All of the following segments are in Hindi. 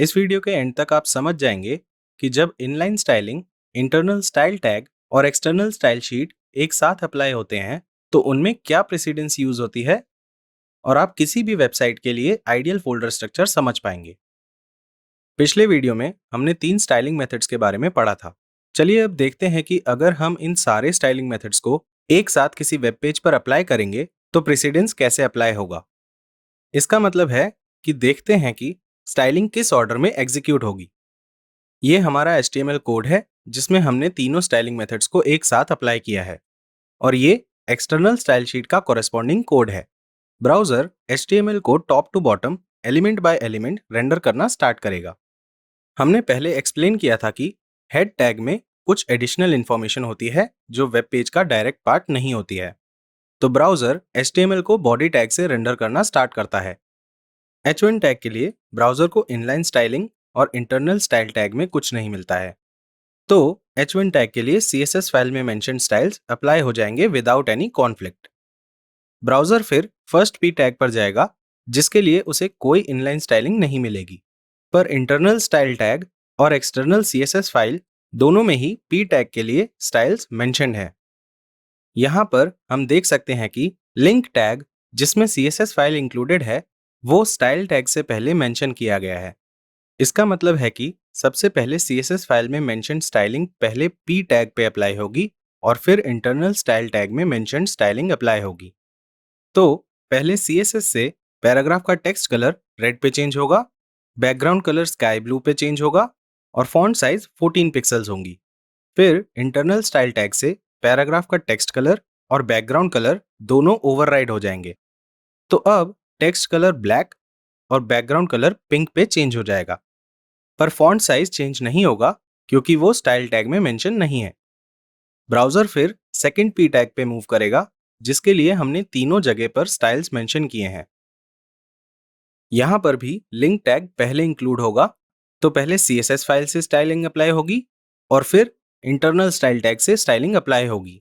इस वीडियो के एंड तक आप समझ जाएंगे कि जब inline styling, internal style tag और एक्सटर्नल स्टाइल शीट एक साथ अप्लाई होते हैं तो उनमें क्या प्रेसिडेंस यूज होती है और आप किसी भी वेबसाइट के लिए आइडियल फोल्डर स्ट्रक्चर समझ पाएंगे। पिछले वीडियो में हमने 3 स्टाइलिंग मेथड्स के बारे में पढ़ा था। चलिए अब देखते हैं कि अगर हम इन सारे स्टाइलिंग मेथड्स को एक साथ किसी वेब पेज पर अप्लाई करेंगे तो प्रेसिडेंस कैसे अप्लाई होगा। इसका मतलब है कि देखते हैं कि स्टाइलिंग किस ऑर्डर में एग्जीक्यूट होगी। ये हमारा HTML कोड है जिसमें हमने तीनों स्टाइलिंग मेथड्स को एक साथ अप्लाई किया है और ये एक्सटर्नल स्टाइल शीट का कॉरेस्पॉन्डिंग कोड है। ब्राउजर HTML को top to bottom element by element render करना स्टार्ट करेगा। हमने पहले एक्सप्लेन किया था कि हेड टैग में कुछ एडिशनल इंफॉर्मेशन होती है जो वेब पेज का डायरेक्ट पार्ट नहीं होती है, तो ब्राउजर HTML को बॉडी टैग से रेंडर करना स्टार्ट करता है। H1 टैग के लिए ब्राउजर को इनलाइन स्टाइलिंग और इंटरनल स्टाइल टैग में कुछ नहीं मिलता है, तो H1 टैग के लिए CSS फाइल में मेंशन स्टाइल्स अप्लाई हो जाएंगे विदाउट एनी कॉन्फ्लिक्ट। ब्राउजर फिर फर्स्ट P टैग पर जाएगा जिसके लिए उसे कोई इनलाइन स्टाइलिंग नहीं मिलेगी, पर इंटरनल स्टाइल टैग और एक्सटर्नल CSS फाइल दोनों में ही P टैग के लिए स्टाइल्स मेंशन्ड है। यहाँ पर हम देख सकते हैं कि लिंक टैग जिसमें CSS फाइल इंक्लूडेड है वो स्टाइल टैग से पहले मेंशन किया गया है। इसका मतलब है कि सबसे पहले CSS फाइल में मेंशन स्टाइलिंग पहले P टैग पे अप्लाई होगी और फिर इंटरनल स्टाइल टैग में मेंशन स्टाइलिंग अप्लाई होगी। तो पहले CSS से पैराग्राफ का टेक्स्ट कलर रेड पे चेंज होगा, बैकग्राउंड कलर स्काई ब्लू पे चेंज होगा और फॉन्ट साइज 14 पिक्सल्स होंगी। फिर इंटरनल स्टाइल टैग से पैराग्राफ का टेक्स्ट कलर और बैकग्राउंड कलर दोनों ओवरराइड हो जाएंगे। तो अब टेक्स्ट कलर ब्लैक और बैकग्राउंड कलर पिंक पे चेंज हो जाएगा, पर फॉन्ट साइज चेंज नहीं होगा क्योंकि वो स्टाइल टैग में मेंशन नहीं है। ब्राउजर फिर सेकंड P टैग पे मूव करेगा जिसके लिए हमने तीनों जगह पर स्टाइल्स मेंशन किए हैं। यहां पर भी लिंक टैग पहले इंक्लूड होगा, तो पहले CSS फाइल से स्टाइलिंग अप्लाई होगी और फिर इंटरनल स्टाइल टैग से स्टाइलिंग अप्लाई होगी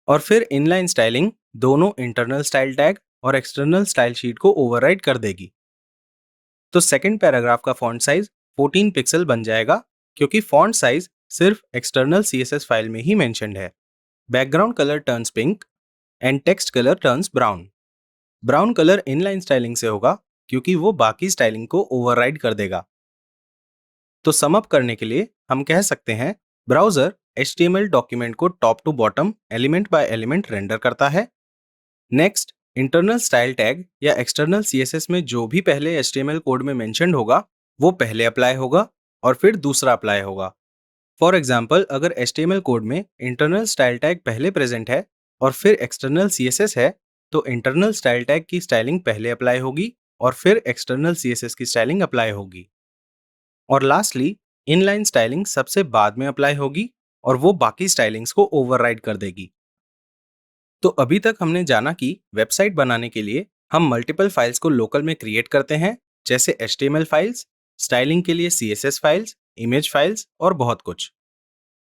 और फिर इनलाइन स्टाइलिंग दोनों इंटरनल स्टाइल टैग और एक्सटर्नल स्टाइल शीट को ओवरराइड कर देगी। तो सेकंड पैराग्राफ का फॉन्ट साइज 14 पिक्सल बन जाएगा क्योंकि फॉन्ट साइज सिर्फ एक्सटर्नल CSS फाइल में ही मेंशन्ड है। Background colour turns pink and text colour turns brown. Brown colour inline styling से होगा क्योंकि वो बाकी स्टाइलिंग को ओवरराइड कर देगा। तो सम अप करने के लिए हम कह सकते हैं ब्राउजर HTML डॉक्यूमेंट को top to bottom element by element render करता है। नेक्स्ट इंटरनल स्टाइल टैग या एक्सटर्नल CSS में जो भी पहले HTML कोड में मेंशन्ड होगा वो पहले अप्लाई होगा और फिर दूसरा अप्लाई होगा। फॉर एग्जाम्पल, अगर HTML कोड में इंटरनल स्टाइल टैग पहले प्रेजेंट है और फिर एक्सटर्नल CSS है तो इंटरनल स्टाइल टैग की स्टाइलिंग पहले अप्लाई होगी और फिर एक्सटर्नल CSS की स्टाइलिंग अप्लाई होगी। और लास्टली इनलाइन स्टाइलिंग सबसे बाद में अप्लाई होगी और वो बाकी स्टाइलिंग्स को ओवरराइड कर देगी। तो अभी तक हमने जाना कि वेबसाइट बनाने के लिए हम मल्टीपल फाइल्स को लोकल में क्रिएट करते हैं, जैसे HTML फाइल्स, स्टाइलिंग के लिए CSS फाइल्स, इमेज फाइल्स और बहुत कुछ।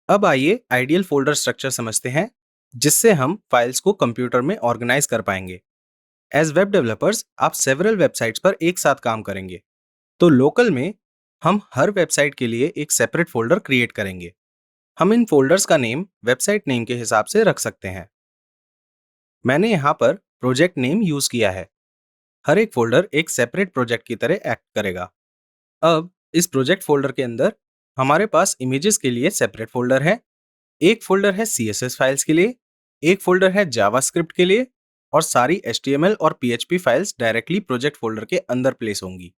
अब आइए आइडियल फोल्डर स्ट्रक्चर समझते हैं जिससे हम फाइल्स को कंप्यूटर में ऑर्गेनाइज कर पाएंगे। एज वेब डेवलपर्स आप सेवरल वेबसाइट्स पर एक साथ काम करेंगे, तो लोकल में हम हर वेबसाइट के लिए एक सेपरेट फोल्डर क्रिएट करेंगे। हम इन फोल्डर्स का नेम वेबसाइट नेम के हिसाब से रख सकते हैं। मैंने यहाँ पर प्रोजेक्ट नेम यूज किया है। हर एक फोल्डर एक सेपरेट प्रोजेक्ट की तरह एक्ट करेगा। अब इस प्रोजेक्ट फोल्डर के अंदर हमारे पास इमेजेस के लिए सेपरेट फोल्डर है, एक फोल्डर है CSS फाइल्स के लिए, एक फोल्डर है जावास्क्रिप्ट के लिए और सारी HTML और PHP files directly project folder के अंदर प्लेस होंगी।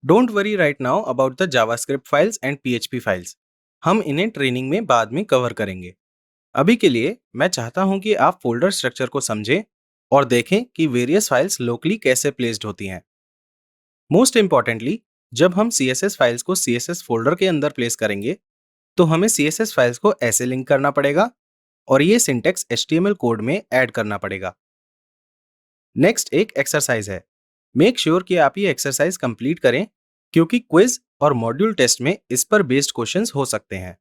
Don't worry right now about the JavaScript files and PHP files, हम इन्हें ट्रेनिंग में बाद में कवर करेंगे। अभी के लिए मैं चाहता हूं कि आप फोल्डर स्ट्रक्चर को समझें और देखें कि वेरियस फाइल्स लोकली कैसे प्लेस्ड होती हैं। मोस्ट इंपॉर्टेंटली, जब हम CSS फाइल्स को CSS फोल्डर के अंदर प्लेस करेंगे तो हमें CSS फाइल्स को ऐसे लिंक करना पड़ेगा और ये सिंटैक्स HTML कोड में ऐड करना पड़ेगा। नेक्स्ट एक एक्सरसाइज है। मेक श्योर कि आप ये एक्सरसाइज कंप्लीट करें क्योंकि क्विज और मॉड्यूल टेस्ट में इस पर बेस्ड क्वेश्चंस हो सकते हैं।